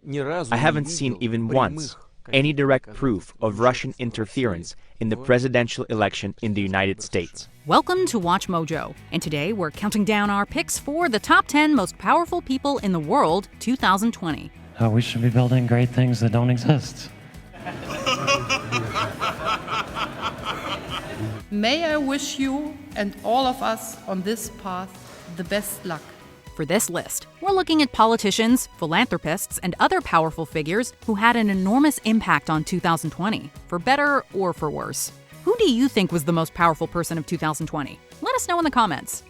I haven't seen even once any direct proof of Russian interference in the presidential election in the United States. Welcome to Watch Mojo, and today we're counting down our picks for the top 10 most powerful people in the world 2020. We should be building great things that don't exist. May I wish you and all of us on this path the best luck. For this list, we're looking at politicians, philanthropists, and other powerful figures who had an enormous impact on 2020, for better or for worse. Who do you think was the most powerful person of 2020? Let us know in the comments.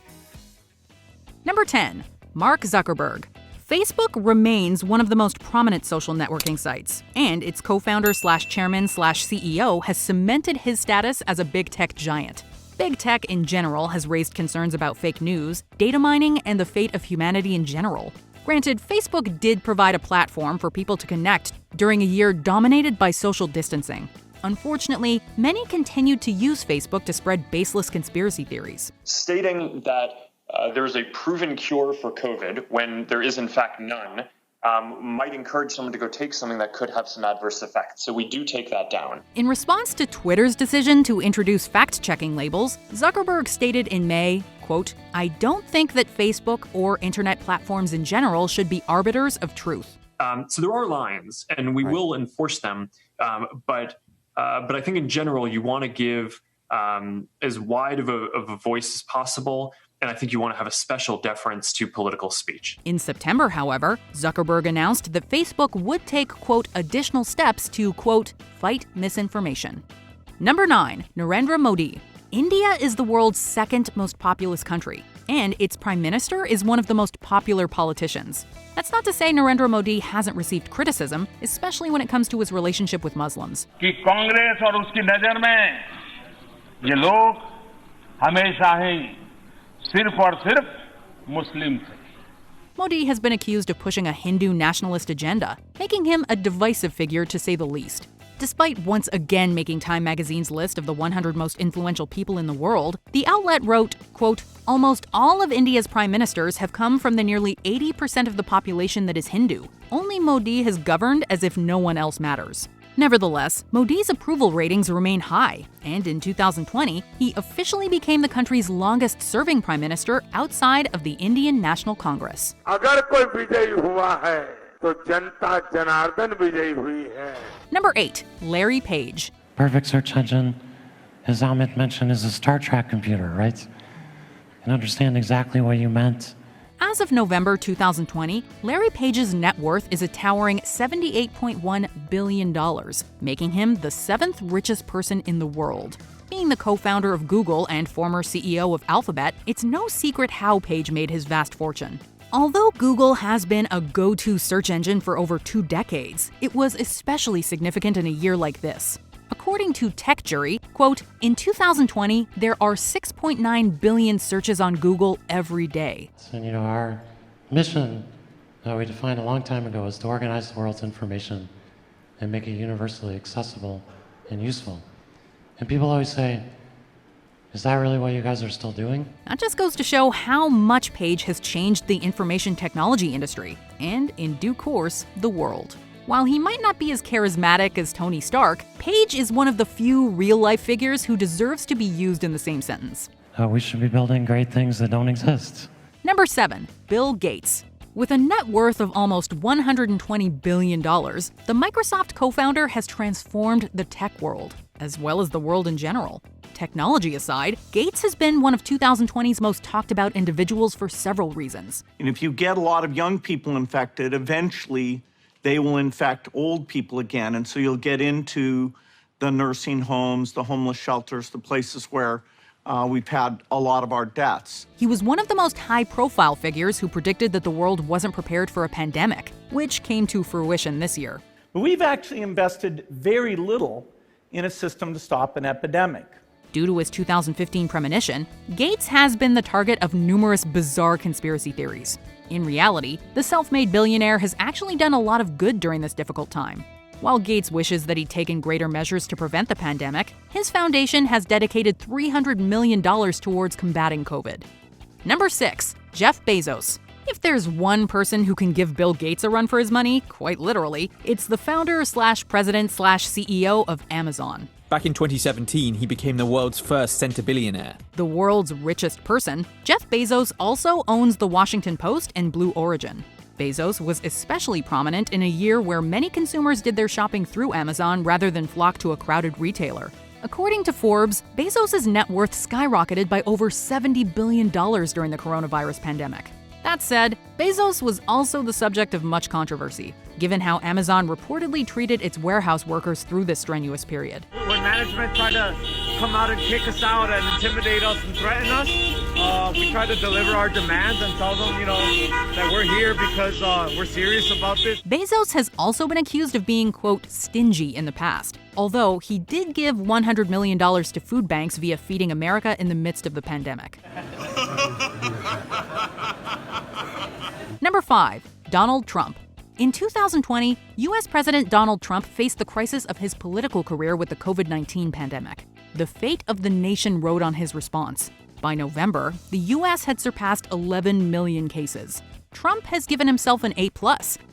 Number 10. Mark Zuckerberg. Facebook remains one of the most prominent social networking sites, and its co-founder/chairman/CEO has cemented his status as a big tech giant. Big tech in general has raised concerns about fake news, data mining, and the fate of humanity in general. Granted, Facebook did provide a platform for people to connect during a year dominated by social distancing. Unfortunately, many continued to use Facebook to spread baseless conspiracy theories. Stating that there's a proven cure for COVID when there is in fact none might encourage someone to go take something that could have some adverse effects. So we do take that down. In response to Twitter's decision to introduce fact-checking labels, Zuckerberg stated in May, quote, "I don't think that Facebook or internet platforms in general should be arbiters of truth." So there are lines, and we will enforce them. But I think in general, you want to give as wide of a voice as possible. And I think you want to have a special deference to political speech. In September, however, Zuckerberg announced that Facebook would take, quote, additional steps to, quote, fight misinformation. Number 9. Narendra Modi. India is the world's second most populous country, and its prime minister is one of the most popular politicians. That's not to say Narendra Modi hasn't received criticism, especially when it comes to his relationship with Muslims. कि कांग्रेस और उसकी नजर में ये लोग हमेशा ही सिर्फ और सिर्फ मुस्लिम थे. Modi has been accused of pushing a Hindu nationalist agenda, making him a divisive figure to say the least. Despite once again making Time magazine's list of the 100 most influential people in the world, the outlet wrote, quote, "Almost all of India's prime ministers have come from the nearly 80% of the population that is Hindu. Only Modi has governed as if no one else matters." Nevertheless, Modi's approval ratings remain high, and in 2020, he officially became the country's longest-serving prime minister outside of the Indian National Congress. अगर कोई विजयी हुआ है, तो जनता जनार्दन विजयी हुई है. Number 8. Larry Page. Perfect search engine, as Amit mentioned, is a Star Trek computer, right? You can understand exactly what you meant. As of November 2020, Larry Page's net worth is a towering $78.1 billion, making him the 7th richest person in the world. Being the co-founder of Google and former CEO of Alphabet, it's no secret how Page made his vast fortune. Although Google has been a go-to search engine for over 2 decades, it was especially significant in a year like this. According to TechJury, quote, "In 2020, there are 6.9 billion searches on Google every day." And our mission that we defined a long time ago is to organize the world's information and make it universally accessible and useful. And people always say, is that really what you guys are still doing? That just goes to show how much Page has changed the information technology industry, and in due course, the world. While he might not be as charismatic as Tony Stark, Page is one of the few real-life figures who deserves to be used in the same sentence. We should be building great things that don't exist. Number 7. Bill Gates. With a net worth of almost $120 billion, the Microsoft co-founder has transformed the tech world, as well as the world in general. Technology aside, Gates has been one of 2020's most talked about individuals for several reasons. And if you get a lot of young people infected, eventually they will infect old people again. And so you'll get into the nursing homes, the homeless shelters, the places where we've had a lot of our deaths. He was one of the most high-profile figures who predicted that the world wasn't prepared for a pandemic, which came to fruition this year. But we've actually invested very little in a system to stop an epidemic. Due to his 2015 premonition, Gates has been the target of numerous bizarre conspiracy theories. In reality, the self-made billionaire has actually done a lot of good during this difficult time. While Gates wishes that he'd taken greater measures to prevent the pandemic, his foundation has dedicated $300 million towards combating COVID. Number 6. Jeff Bezos. If there's one person who can give Bill Gates a run for his money, quite literally, it's the founder/president/CEO of Amazon. Back in 2017, he became the world's first centibillionaire. The world's richest person, Jeff Bezos also owns the Washington Post and Blue Origin. Bezos was especially prominent in a year where many consumers did their shopping through Amazon rather than flock to a crowded retailer. According to Forbes, Bezos' net worth skyrocketed by over $70 billion during the coronavirus pandemic. That said, Bezos was also the subject of much controversy, given how Amazon reportedly treated its warehouse workers through this strenuous period. When management tried to come out and kick us out and intimidate us and threaten us, we try to deliver our demands and tell them, that we're here because we're serious about this. Bezos has also been accused of being, quote, stingy in the past, although he did give $100 million to food banks via Feeding America in the midst of the pandemic. Number 5. Donald Trump. In 2020, U.S. President Donald Trump faced the crisis of his political career with the COVID-19 pandemic. The fate of the nation rode on his response. By November, the U.S. had surpassed 11 million cases. Trump has given himself an A+,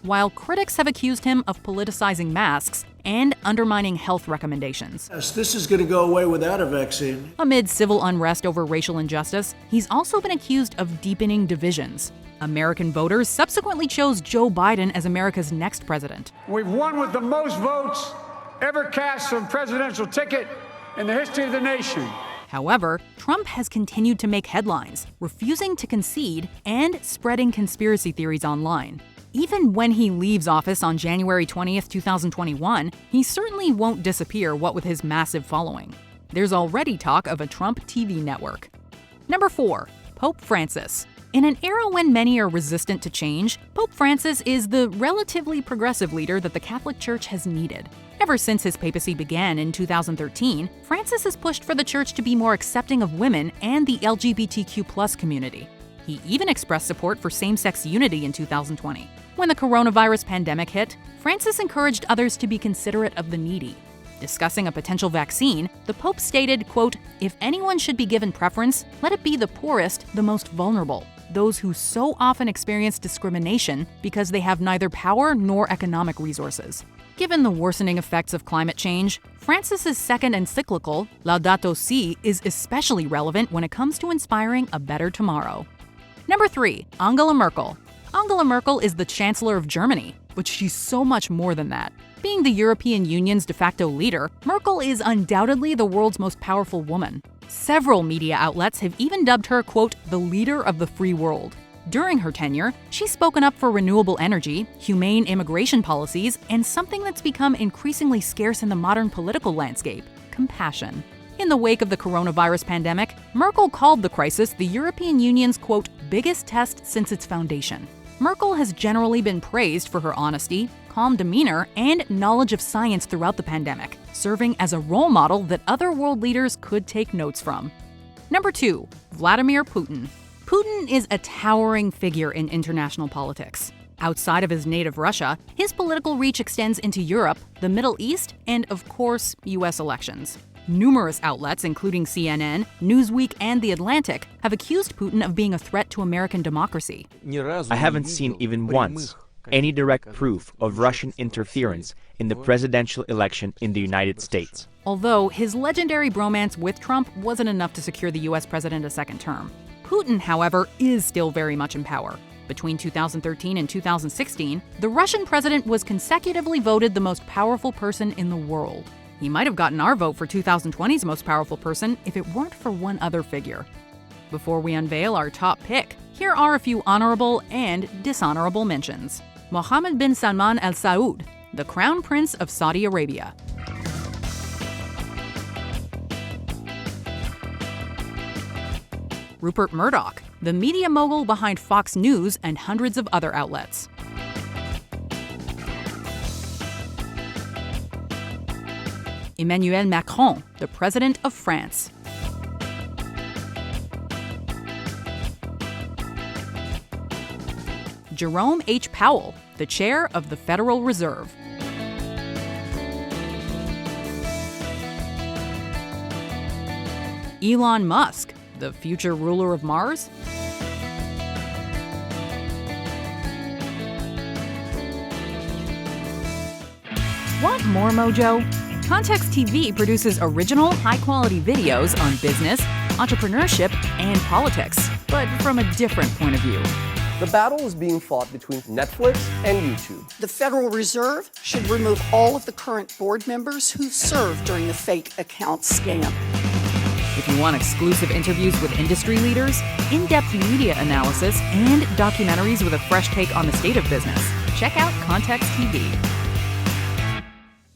while critics have accused him of politicizing masks and undermining health recommendations. Yes, this is going to go away without a vaccine. Amid civil unrest over racial injustice, he's also been accused of deepening divisions. American voters subsequently chose Joe Biden as America's next president. We've won with the most votes ever cast on a presidential ticket in the history of the nation. However, Trump has continued to make headlines, refusing to concede and spreading conspiracy theories online. Even when he leaves office on January 20th, 2021, he certainly won't disappear, what with his massive following. There's already talk of a Trump TV network. Number 4. Pope Francis. In an era when many are resistant to change, Pope Francis is the relatively progressive leader that the Catholic Church has needed. Ever since his papacy began in 2013, Francis has pushed for the Church to be more accepting of women and the LGBTQ+ community. He even expressed support for same-sex unity in 2020. When the coronavirus pandemic hit, Francis encouraged others to be considerate of the needy. Discussing a potential vaccine, the Pope stated, quote, "If anyone should be given preference, let it be the poorest, the most vulnerable, those who so often experience discrimination because they have neither power nor economic resources." Given the worsening effects of climate change, Francis's second encyclical, Laudato Si', is especially relevant when it comes to inspiring a better tomorrow. Number 3. Angela Merkel. Angela Merkel is the Chancellor of Germany, but she's so much more than that. Being the European Union's de facto leader, Merkel is undoubtedly the world's most powerful woman. Several media outlets have even dubbed her, quote, the leader of the free world. During her tenure, she's spoken up for renewable energy, humane immigration policies, and something that's become increasingly scarce in the modern political landscape: compassion. In the wake of the coronavirus pandemic, Merkel called the crisis the European Union's, quote, biggest test since its foundation. Merkel has generally been praised for her honesty, calm demeanor, and knowledge of science throughout the pandemic, serving as a role model that other world leaders could take notes from. Number 2. Vladimir Putin. Putin is a towering figure in international politics. Outside of his native Russia, his political reach extends into Europe, the Middle East, and, of course, U.S. elections. Numerous outlets, including CNN, Newsweek, and The Atlantic, have accused Putin of being a threat to American democracy. I haven't seen even once any direct proof of Russian interference in the presidential election in the United States. Although his legendary bromance with Trump wasn't enough to secure the U.S. president a second term. Putin, however, is still very much in power. Between 2013 and 2016, the Russian president was consecutively voted the most powerful person in the world. He might have gotten our vote for 2020's most powerful person if it weren't for one other figure. Before we unveil our top pick, here are a few honorable and dishonorable mentions. Mohammed bin Salman Al Saud, the Crown Prince of Saudi Arabia. Rupert Murdoch, the media mogul behind Fox News and hundreds of other outlets. Emmanuel Macron, the President of France. Jerome H. Powell, the Chair of the Federal Reserve. Elon Musk, the future ruler of Mars. Want more mojo? Context TV produces original, high-quality videos on business, entrepreneurship, and politics, but from a different point of view. The battle is being fought between Netflix and YouTube. The Federal Reserve should remove all of the current board members who served during the fake account scam. If you want exclusive interviews with industry leaders, in-depth media analysis, and documentaries with a fresh take on the state of business, check out Context TV.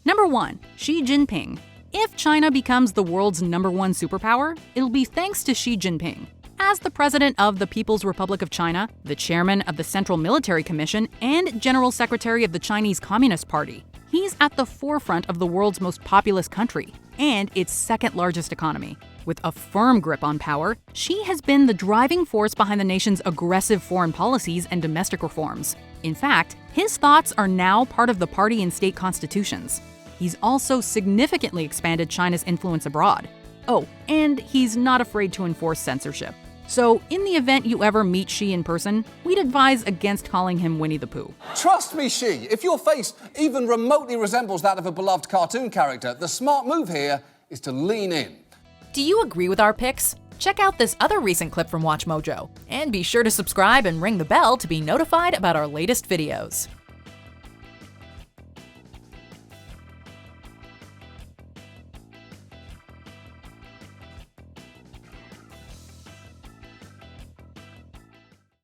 Number 1. Xi Jinping. If China becomes the world's #1 superpower, it'll be thanks to Xi Jinping. As the president of the People's Republic of China, the chairman of the Central Military Commission, and general secretary of the Chinese Communist Party, he's at the forefront of the world's most populous country and its second-largest economy. With a firm grip on power, Xi has been the driving force behind the nation's aggressive foreign policies and domestic reforms. In fact, his thoughts are now part of the party and state constitutions. He's also significantly expanded China's influence abroad. Oh, and he's not afraid to enforce censorship. So, in the event you ever meet Xi in person, we'd advise against calling him Winnie the Pooh. Trust me, Xi, if your face even remotely resembles that of a beloved cartoon character, the smart move here is to lean in. Do you agree with our picks? Check out this other recent clip from WatchMojo, and be sure to subscribe and ring the bell to be notified about our latest videos.